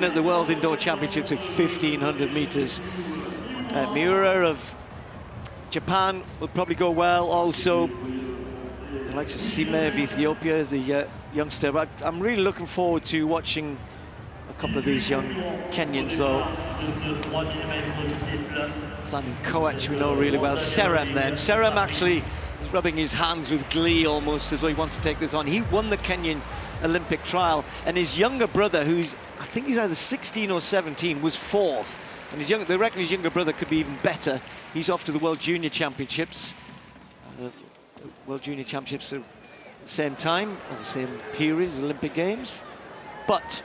At the World Indoor Championships at 1,500 meters. Miura of Japan will probably go well. Also, the likes of Sime of Ethiopia, the youngster. But I'm really looking forward to watching a couple of these young Kenyans, though. Simon Koech we know really well. Serem then. Serem actually is rubbing his hands with glee almost as though he wants to take this on. He won the Kenyan Olympic trial, and his younger brother, who's I think he's either 16 or 17, was fourth. And they reckon his younger brother could be even better. He's off to the World Junior Championships. World Junior Championships at the same time, at the same period as Olympic Games. But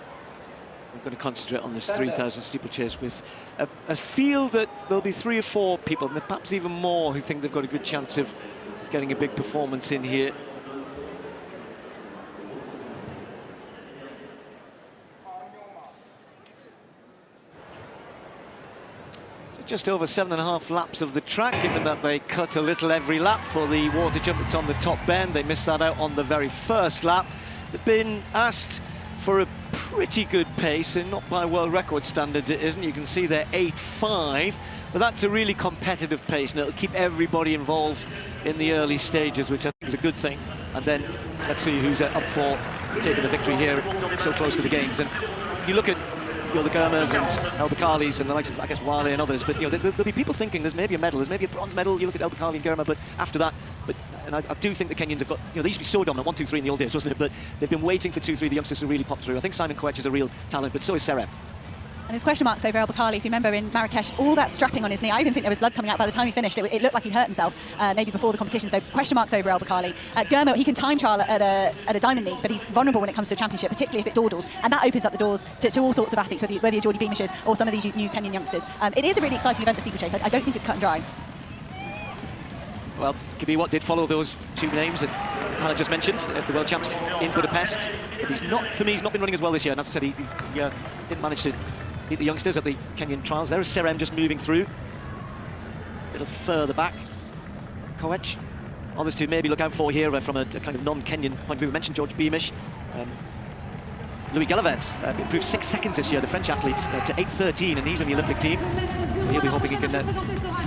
we're going to concentrate on this 3,000 steeplechase with a field that there'll be 3 or 4 people, perhaps even more, who think they've got a good chance of getting a big performance in here. Just over 7.5 laps of the track, given that they cut a little every lap for the water jump that's on the top bend. They missed that out on the very first lap. They've been asked for a pretty good pace, and not by world record standards it isn't. You can see they're 8.5, but that's a really competitive pace, and it'll keep everybody involved in the early stages, which I think is a good thing. And then let's see who's up for taking the victory here so close to the games. And you look at the Gurmas and El Bakkali's and the likes of, I guess, Wale and others, but there'll be people thinking there's maybe a medal, there's maybe a bronze medal. You look at El Bakkali and Gurma, but after that, and I do think the Kenyans have got, they used to be so dominant, 1, 2, 3 in the old days, wasn't it? But they've been waiting for 2, 3, the youngsters to really pop through. I think Simon Koech is a real talent, but so is Serem. And there's question marks over El Bakkali. If you remember in Marrakesh, all that strapping on his knee, I even think there was blood coming out by the time he finished. It looked like he'd hurt himself, maybe before the competition. So question marks over El Bakkali. Gurma, he can time trial at a diamond league, but he's vulnerable when it comes to a championship, particularly if it dawdles. And that opens up the doors to all sorts of athletes, whether you're Geordie Beamishes or some of these new Kenyan youngsters. It is a really exciting event, the steeplechase. I don't think it's cut and dry. Well, Kibiwott did follow those 2 names that Hannah just mentioned at the World Champs in Budapest. But he's not been running as well this year. And as I said, he didn't manage to beat the youngsters at the Kenyan trials. There is Serem just moving through. A little further back. Koech. Others to maybe look out for here from a kind of non-Kenyan point of view. We mentioned George Beamish. Louis Galavet improved 6 seconds this year, the French athlete, to 8.13, and he's in the Olympic team. He'll be hoping he can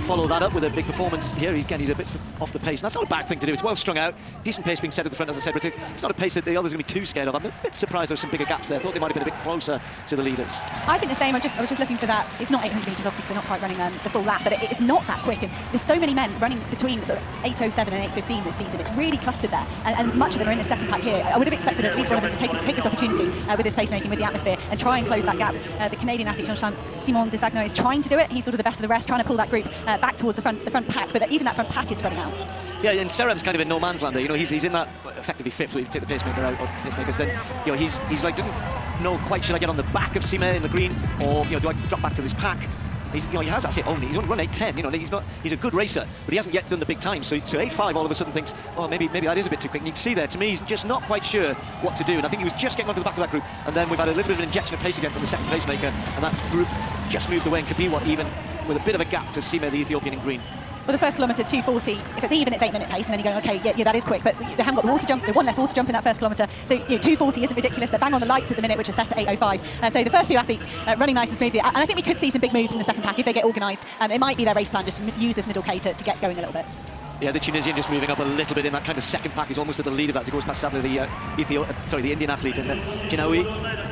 follow that up with a big performance here. He's a bit off the pace, and that's not a bad thing to do. It's well strung out, decent pace being set at the front, as I said, but it's not a pace that the others are going to be too scared of. I'm a bit surprised there's some bigger gaps there. I thought they might have been a bit closer to the leaders. I think the same. I was just looking for that. It's not 800 metres, obviously, because they're not quite running the full lap, but it's not that quick. And there's so many men running between sort of 8.07 and 8.15 this season. It's really clustered there, and much of them are in the second pack here. I would have expected at least one of them to take this opportunity with this pacemaking, with the atmosphere, and try and close that gap. The Canadian athlete Jean-Simon Desagno is trying to do it. He's sort of the best of the rest, trying to pull that group back towards the front pack, but even that front pack is spreading out. Yeah, and Serem's kind of in no man's land there. He's in that effectively 5th, so you take the pacemaker out, or pacemakers, then he's like, didn't know quite, should I get on the back of Sime in the green, or do I drop back to this pack? He has, that's it only. He's only run 8.10. He's a good racer, but he hasn't yet done the big time. So 8.5 all of a sudden thinks, oh, maybe that is a bit too quick. And you can see there, to me, he's just not quite sure what to do. And I think he was just getting onto the back of that group. And then we've had a little bit of an injection of pace again from the second pacemaker, and that group just moved away. And Kibiwott even with a bit of a gap to Sime, the Ethiopian in green. Well, the first kilometre, 2:40. If it's even, it's 8-minute pace, and then you're going, okay, yeah, that is quick. But they haven't got the water jump. They one less water jump in that first kilometre. So 2:40 isn't ridiculous. They're bang on the lights at the minute, which are set at 8:05. So the first few athletes running nice and smoothly. And I think we could see some big moves in the second pack if they get organised. It might be their race plan just to use this middle K to get going a little bit. Yeah, the Tunisian just moving up a little bit in that kind of second pack. He's almost at the lead of that. He goes past Sable, the Indian athlete, and Jinawi,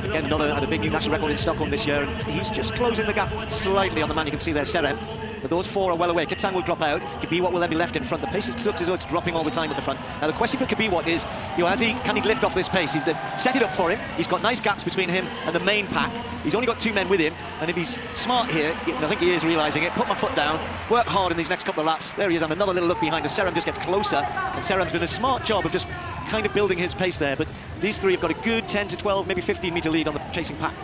again, had a big new national record in Stockholm this year, and he's just closing the gap slightly on the man. You can see there, Serem. But those 4 are well away. Kipsang will drop out. Kibiwott will then be left in front. The pace looks as though it's dropping all the time at the front. Now the question for Kibiwott is, can he lift off this pace? They've set it up for him. He's got nice gaps between him and the main pack. He's only got 2 men with him, and if he's smart here, I think he is realising it, put my foot down, work hard in these next couple of laps. There he is, and another little look behind as Serem just gets closer, and Serem's done a smart job of just kind of building his pace there, but these 3 have got a good 10 to 12, maybe 15 metre lead on the chasing pack.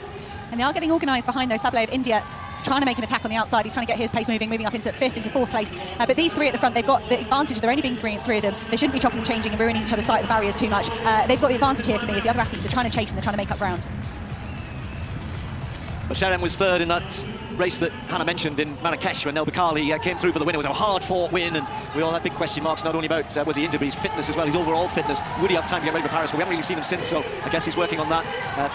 And they are getting organised behind those. Sable of India is trying to make an attack on the outside. He's trying to get his pace moving up into 5th, into 4th place. But these 3 at the front, they've got the advantage. There only being three of them. They shouldn't be chopping and changing and ruining each other's sight of the barriers too much. They've got the advantage here for me as the other athletes are trying to chase and they're trying to make up ground. Serem was third in that race that Hannah mentioned in Marrakesh when El Bakali came through for the win. It was a hard-fought win, and we all had big question marks, not only about was he injured, but his fitness as well, his overall fitness. Would he have time to get ready for Paris? But we haven't really seen him since, so I guess he's working on that.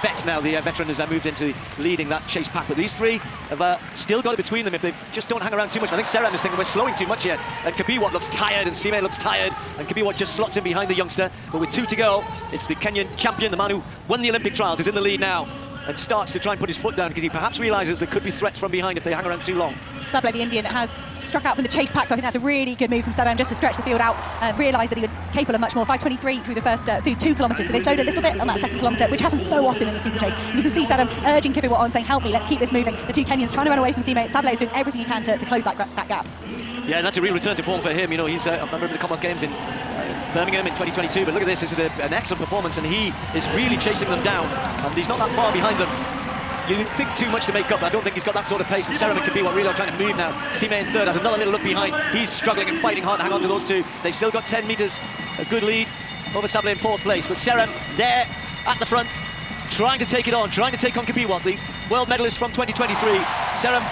Bet now, the veteran, has moved into leading that chase pack. But these three have still got it between them if they just don't hang around too much. I think Serem is thinking we're slowing too much here, and Kabiwat looks tired, and Sime looks tired, and Kabiwat just slots in behind the youngster. But with 2 to go, it's the Kenyan champion, the man who won the Olympic trials, is in the lead now, and starts to try and put his foot down because he perhaps realises there could be threats from behind if they hang around too long. Sable, the Indian, has struck out from the chase pack, so I think that's a really good move from Saddam just to stretch the field out and realise that he was capable of much more. 5:23 through the first through 2 kilometres, so they slowed a little bit on that second kilometre, which happens so often in the super chase. And you can see Saddam urging Kibiwat on, saying, help me, let's keep this moving. The 2 Kenyans trying to run away from Sime. Sable is doing everything he can to close that gap. Yeah, and that's a real return to form for him. You know, he's a member of the Commonwealth Games in Birmingham in 2022, but look at this is an excellent performance, and he is really chasing them down, and he's not that far behind them. You think too much to make up. I don't think he's got that sort of pace, and Serem and Kabiwat really are trying to move now. Sime in third has another little look behind. He's struggling and fighting hard to hang on to those two. They've still got 10 metres, a good lead over Sable in 4th place, but Serem there at the front, trying to take it on, trying to take on Kabiwat, the world medalist from 2023. Serem,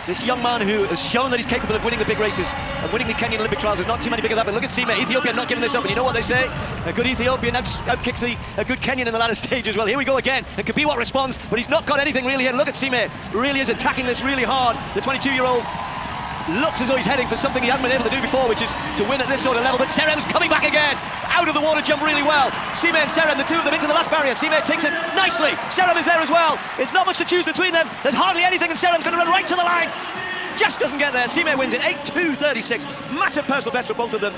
this young man who has shown that he's capable of winning the big races and winning the Kenyan Olympic trials. There's not too many bigger than that, but look at Sime, Ethiopia not giving this up, and you know what they say? A good Ethiopian outkicks a good Kenyan in the latter stage as well. Here we go again, and Kabiwat responds, but he's not got anything really, and look at Sime, really is attacking this really hard. The 22-year-old looks as though he's heading for something he hasn't been able to do before, which is to win at this sort of level, but Serem's coming back again, out of the water jump really well. Sime and Serem, the two of them into the last barrier. Sime takes it nicely, Serem is there as well. There's not much to choose between them, there's hardly anything, and Serem's going to run right to the line. Just doesn't get there. Sime wins it 8:2:36. Massive personal best for both of them.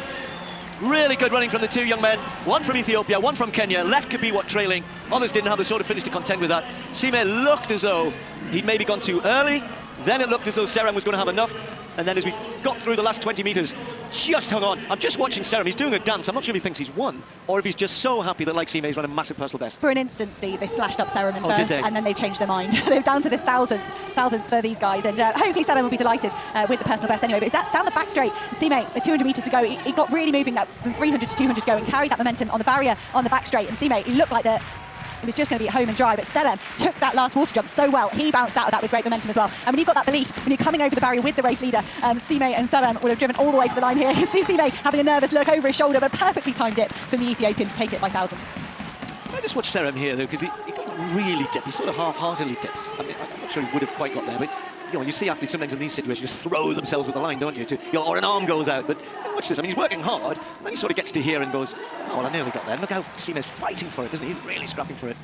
Really good running from the 2 young men. One from Ethiopia, one from Kenya. Left Kabiwat trailing. Others didn't have the sort of finish to contend with that. Sime looked as though he'd maybe gone too early. Then it looked as though Serem was going to have enough. And then as we got through the last 20 metres, just hung on. I'm just watching Serem. He's doing a dance. I'm not sure if he thinks he's won or if he's just so happy that, like Sime, he's run a massive personal best. For an instant, Steve, they flashed up Serem in first, and then they changed their mind. They're down to the thousandths for these guys, and hopefully Serem will be delighted with the personal best anyway. But it's down the back straight, Sime, 200 metres to go, he got really moving that from 300 to 200 to go and carried that momentum on the barrier on the back straight. And Sime, he looked like it was just going to be at home and dry, but Serem took that last water jump so well. He bounced out of that with great momentum as well. And when you've got that belief, when you're coming over the barrier with the race leader, Sime and Serem would have driven all the way to the line here. You see Sime having a nervous look over his shoulder, but perfectly timed dip from the Ethiopian to take it by thousandths. I just watch Serem here, though, because he doesn't really dip. He sort of half-heartedly dips. I mean, I'm not sure he would have quite got there, but you know, you see athletes sometimes in these situations just throw themselves at the line, don't you? Or an arm goes out. But watch this. I mean, he's working hard, and then he sort of gets to here and goes, oh, well, I nearly got there. And look how Sime's fighting for it, isn't he? He's really scrapping for it.